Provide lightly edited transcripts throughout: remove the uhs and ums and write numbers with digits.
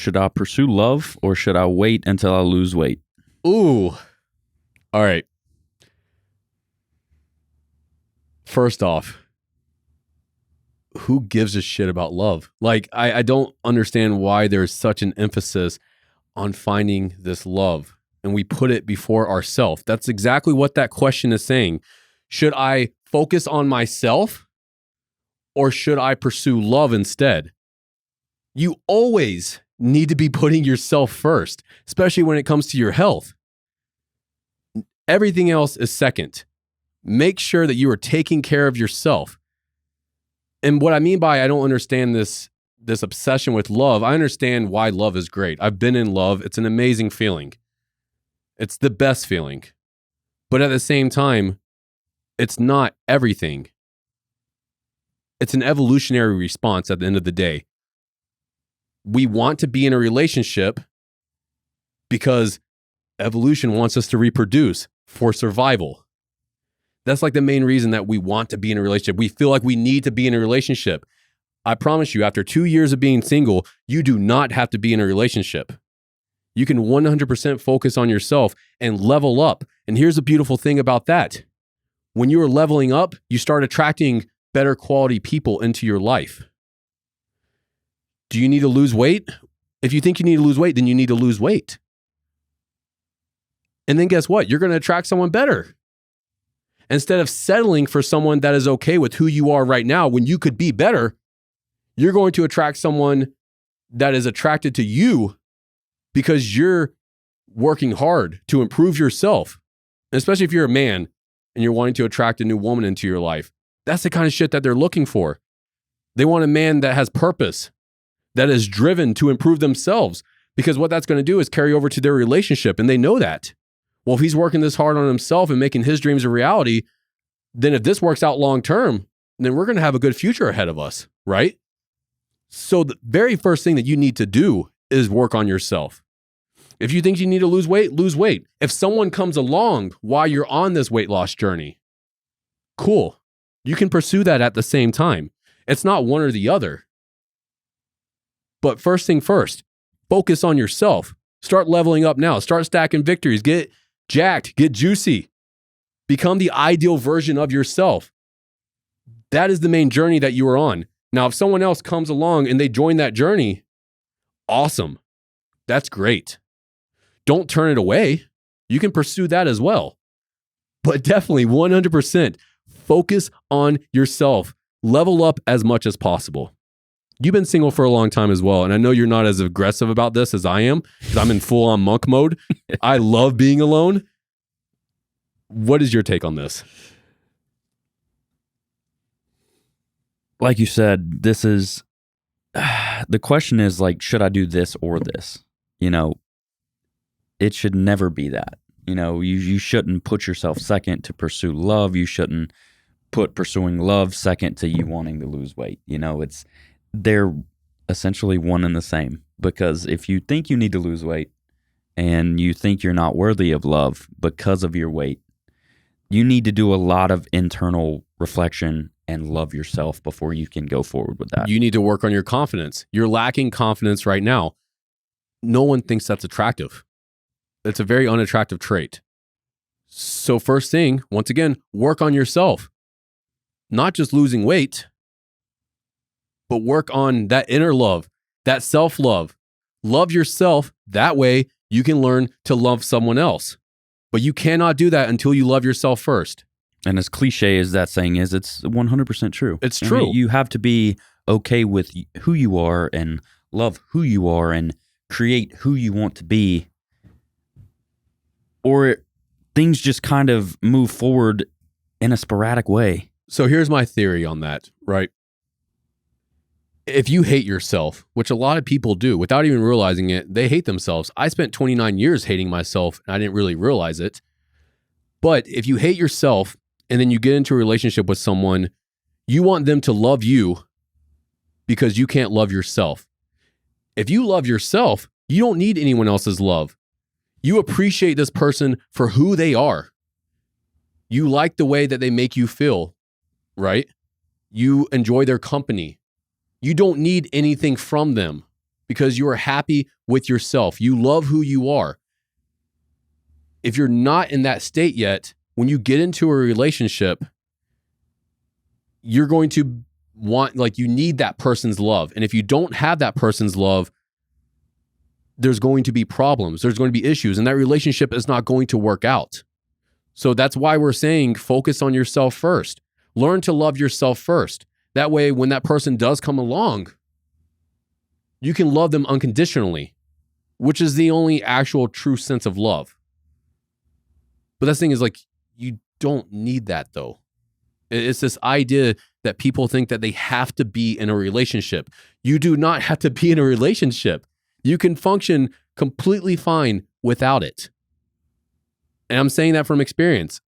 Should I pursue love or should I wait until I lose weight? Ooh. All right. First off, who gives a shit about love? Like, I don't understand why there's such an emphasis on finding this love and we put it before ourselves. That's exactly what that question is saying. Should I focus on myself or should I pursue love instead? You always need to be putting yourself first, especially when it comes to your health. Everything else is second. Make sure that you are taking care of yourself. And what I mean by I don't understand this obsession with love, I understand why love is great. I've been in love. It's an amazing feeling. It's the best feeling. But at the same time, it's not everything. It's an evolutionary response at the end of the day. We want to be in a relationship because evolution wants us to reproduce for survival. That's like the main reason that we want to be in a relationship. We feel like we need to be in a relationship. I promise you, after 2 years of being single, you do not have to be in a relationship. You can 100% focus on yourself and level up. And here's the beautiful thing about that. When you are leveling up, you start attracting better quality people into your life. Do you need to lose weight? If you think you need to lose weight, then you need to lose weight. And then guess what? You're going to attract someone better. Instead of settling for someone that is okay with who you are right now when you could be better, you're going to attract someone that is attracted to you because you're working hard to improve yourself. And especially if you're a man and you're wanting to attract a new woman into your life. That's the kind of shit that they're looking for. They want a man that has purpose, that is driven to improve themselves, because what that's going to do is carry over to their relationship, and they know that. Well, if he's working this hard on himself and making his dreams a reality, then if this works out long term, then we're going to have a good future ahead of us, right? So the very first thing that you need to do is work on yourself. If you think you need to lose weight, lose weight. If someone comes along while you're on this weight loss journey, cool. You can pursue that at the same time. It's not one or the other. But first thing first, focus on yourself. Start leveling up now. Start stacking victories. Get jacked. Get juicy. Become the ideal version of yourself. That is the main journey that you are on. Now, if someone else comes along and they join that journey, awesome. That's great. Don't turn it away. You can pursue that as well. But definitely 100% focus on yourself. Level up as much as possible. You've been single for a long time as well, and I know you're not as aggressive about this as I am, because I'm in full-on monk mode. I love being alone. What is your take on this? Like you said, this is, the question is like, should I do this or this? You know, it should never be that. You know, you shouldn't put yourself second to pursue love. You shouldn't put pursuing love second to you wanting to lose weight. You know, they're essentially one and the same, because if you think you need to lose weight and you think you're not worthy of love because of your weight, you need to do a lot of internal reflection and love yourself before you can go forward with that. You need to work on your confidence. You're lacking confidence right now. No one thinks that's attractive. It's a very unattractive trait. So first thing, once again, work on yourself. Not just losing weight, but work on that inner love, that self-love. Love yourself. That way you can learn to love someone else. But you cannot do that until you love yourself first. And as cliche as that saying is, it's 100% true. It's true. I mean, you have to be okay with who you are and love who you are and create who you want to be, or things just kind of move forward in a sporadic way. So here's my theory on that, right? If you hate yourself, which a lot of people do without even realizing it, they hate themselves. I spent 29 years hating myself and I didn't really realize it. But if you hate yourself and then you get into a relationship with someone, you want them to love you because you can't love yourself. If you love yourself, you don't need anyone else's love. You appreciate this person for who they are. You like the way that they make you feel, right? You enjoy their company. You don't need anything from them because you are happy with yourself. You love who you are. If you're not in that state yet, when you get into a relationship, you're going to want, like, you need that person's love. And if you don't have that person's love, there's going to be problems. There's going to be issues, and that relationship is not going to work out. So that's why we're saying focus on yourself first. Learn to love yourself first. That way, when that person does come along, you can love them unconditionally, which is the only actual true sense of love. But that thing is, like, you don't need that, though. It's this idea that people think that they have to be in a relationship. You do not have to be in a relationship. You can function completely fine without it. And I'm saying that from experience.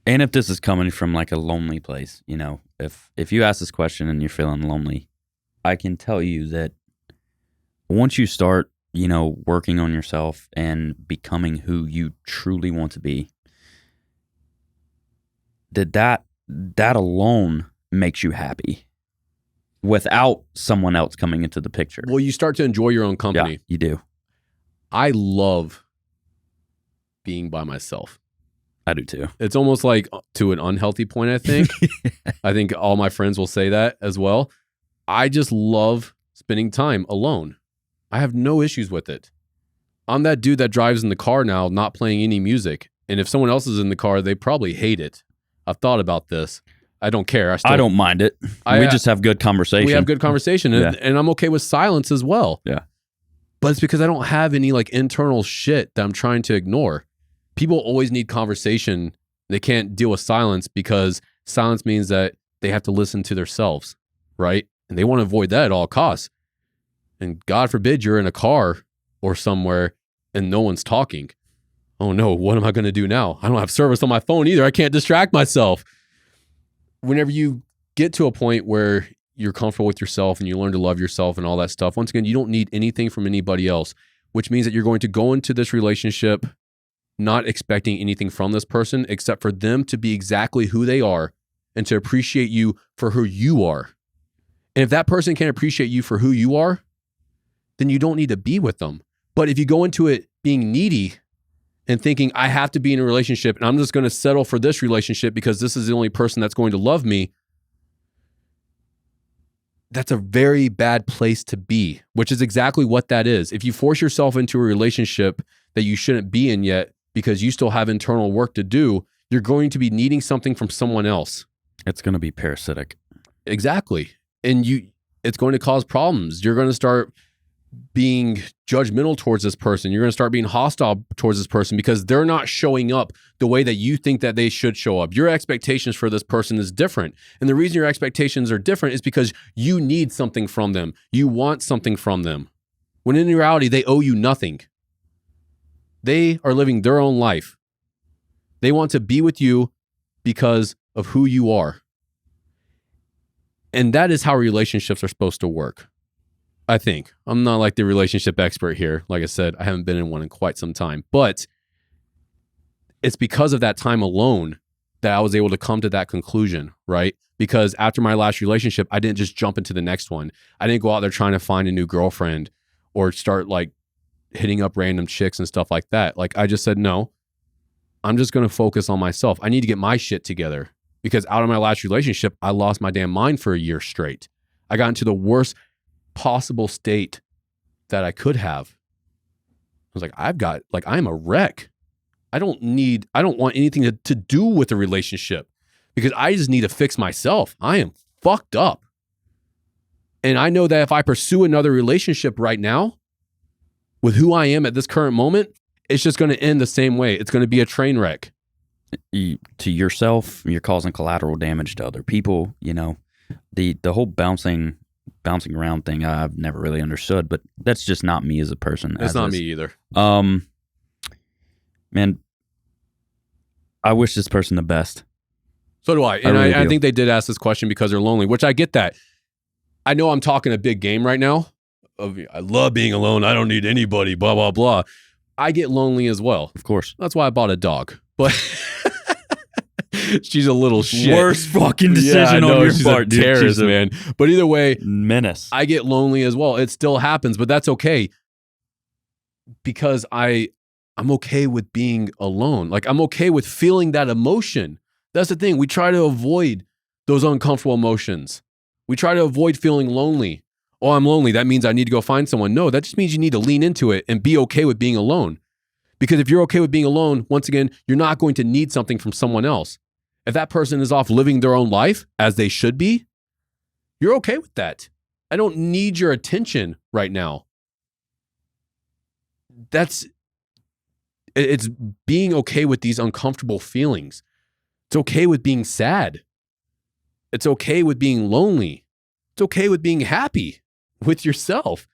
And if this is coming from like a lonely place, you know, if you ask this question and you're feeling lonely, I can tell you that once you start, you know, working on yourself and becoming who you truly want to be, that alone makes you happy without someone else coming into the picture. Well, you start to enjoy your own company. Yeah, you do. I love being by myself. I do too. It's almost like to an unhealthy point, I think. I think all my friends will say that as well. I just love spending time alone. I have no issues with it. I'm that dude that drives in the car now, not playing any music. And if someone else is in the car, they probably hate it. I've thought about this. I don't care. I don't mind it. We just have good conversation. We have good conversation. And I'm okay with silence as well. Yeah. But it's because I don't have any like internal shit that I'm trying to ignore. People always need conversation. They can't deal with silence because silence means that they have to listen to themselves, right? And they want to avoid that at all costs. And God forbid you're in a car or somewhere and no one's talking. Oh no, what am I going to do now? I don't have service on my phone either. I can't distract myself. Whenever you get to a point where you're comfortable with yourself and you learn to love yourself and all that stuff, once again, you don't need anything from anybody else, which means that you're going to go into this relationship not expecting anything from this person except for them to be exactly who they are and to appreciate you for who you are. And if that person can't appreciate you for who you are, then you don't need to be with them. But if you go into it being needy and thinking, I have to be in a relationship and I'm just going to settle for this relationship because this is the only person that's going to love me, that's a very bad place to be, which is exactly what that is. If you force yourself into a relationship that you shouldn't be in yet because you still have internal work to do, you're going to be needing something from someone else. It's going to be parasitic. Exactly. And it's going to cause problems. You're going to start being judgmental towards this person. You're going to start being hostile towards this person because they're not showing up the way that you think that they should show up. Your expectations for this person is different. And the reason your expectations are different is because you need something from them. You want something from them. When in reality, they owe you nothing. They are living their own life. They want to be with you because of who you are. And that is how relationships are supposed to work. I think. I'm not like the relationship expert here. Like I said, I haven't been in one in quite some time. But it's because of that time alone that I was able to come to that conclusion, right? Because after my last relationship, I didn't just jump into the next one. I didn't go out there trying to find a new girlfriend or start like hitting up random chicks and stuff like that. Like I just said, no, I'm just going to focus on myself. I need to get my shit together because out of my last relationship, I lost my damn mind for a year straight. I got into the worst possible state that I could have. I was like, I'm a wreck. I don't want anything to do with a relationship because I just need to fix myself. I am fucked up. And I know that if I pursue another relationship right now with who I am at this current moment, it's just going to end the same way. It's going to be a train wreck. To yourself, you're causing collateral damage to other people. You know, the whole bouncing around thing I've never really understood, but that's just not me as a person. It's not me either. Man, I wish this person the best. So do I. And really I think they did ask this question because they're lonely, which I get that. I know I'm talking a big game right now. I love being alone. I don't need anybody, blah, blah, blah. I get lonely as well. Of course. That's why I bought a dog. But She's a little shit. Worst fucking decision on your she's part, a dude. terrorist, man. But either way, menace. I get lonely as well. It still happens, but that's okay because I'm okay with being alone. Like I'm okay with feeling that emotion. That's the thing. We try to avoid those uncomfortable emotions. We try to avoid feeling lonely. Oh, I'm lonely. That means I need to go find someone. No, that just means you need to lean into it and be okay with being alone. Because if you're okay with being alone, once again, you're not going to need something from someone else. If that person is off living their own life as they should be, you're okay with that. I don't need your attention right now. It's being okay with these uncomfortable feelings. It's okay with being sad. It's okay with being lonely. It's okay with being happy with yourself.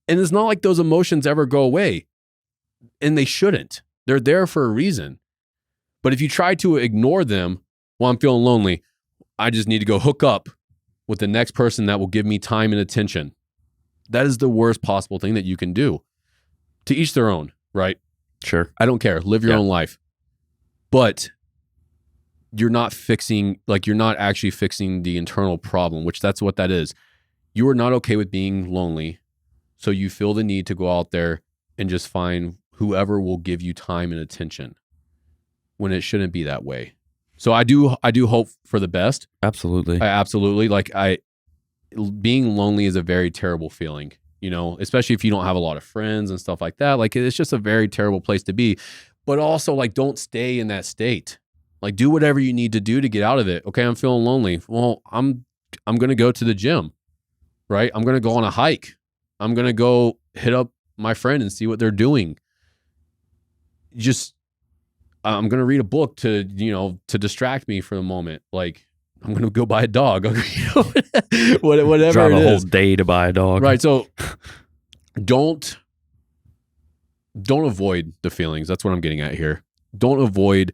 And it's not like those emotions ever go away. And they shouldn't. They're there for a reason. But if you try to ignore them, well, I'm feeling lonely, I just need to go hook up with the next person that will give me time and attention. That is the worst possible thing that you can do. To each their own, right? Sure. I don't care. Live your own life. But you're not actually fixing the internal problem, which that's what that is. You are not okay with being lonely. So you feel the need to go out there and just find whoever will give you time and attention when it shouldn't be that way. So I do hope for the best. Absolutely. Being lonely is a very terrible feeling, especially if you don't have a lot of friends and stuff like that. Like it's just a very terrible place to be, but also like, don't stay in that state. Like do whatever you need to do to get out of it. Okay. I'm feeling lonely. Well, I'm going to go to the gym, right? I'm going to go on a hike. I'm going to go hit up my friend and see what they're doing. I'm going to read a book to distract me for the moment. Like I'm going to go buy a dog, whatever. Drive a whole day to buy a dog. Right. So don't avoid the feelings. That's what I'm getting at here. Don't avoid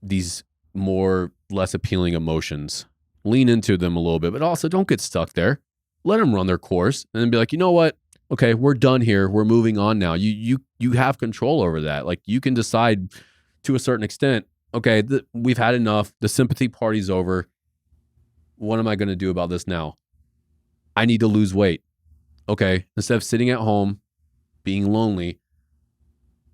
these less appealing emotions. Lean into them a little bit, but also don't get stuck there. Let them run their course and then be like, you know what? Okay, we're done here. We're moving on now. You have control over that. Like you can decide to a certain extent, okay, we've had enough. The sympathy party's over. What am I going to do about this now? I need to lose weight. Okay, instead of sitting at home, being lonely,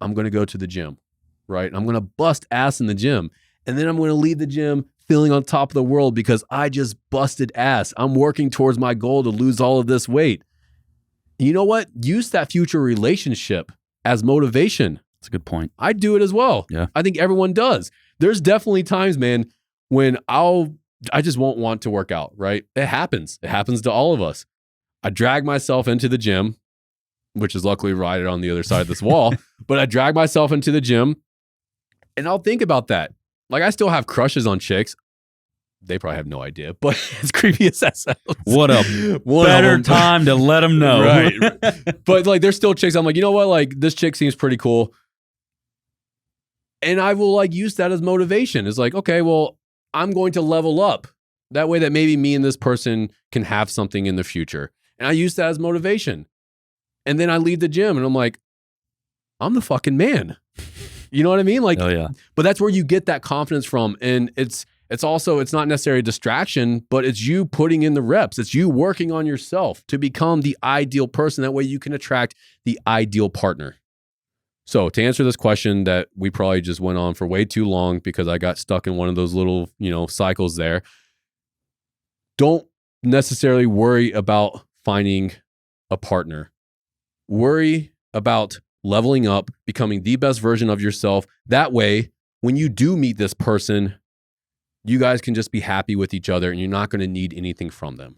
I'm going to go to the gym, right? I'm going to bust ass in the gym. And then I'm going to leave the gym feeling on top of the world because I just busted ass. I'm working towards my goal to lose all of this weight. You know what? Use that future relationship as motivation. That's a good point. I do it as well. Yeah. I think everyone does. There's definitely times, man, when I just won't want to work out, right? It happens. It happens to all of us. I drag myself into the gym, which is luckily right on the other side of this wall, but I drag myself into the gym and I'll think about that. Like I still have crushes on chicks. They probably have no idea, but as creepy as that sounds. What a better time to let them know. Right. But like there's still chicks. I'm like, you know what? Like this chick seems pretty cool. And I will like use that as motivation. It's like, okay, well, I'm going to level up. That way that maybe me and this person can have something in the future. And I use that as motivation. And then I leave the gym and I'm like, I'm the fucking man. You know what I mean? Like, oh, yeah. But that's where you get that confidence from. And it's not necessarily a distraction, but it's you putting in the reps. It's you working on yourself to become the ideal person. That way you can attract the ideal partner. So to answer this question that we probably just went on for way too long because I got stuck in one of those little, cycles there. Don't necessarily worry about finding a partner. Worry about leveling up, becoming the best version of yourself. That way, when you do meet this person, you guys can just be happy with each other and you're not going to need anything from them.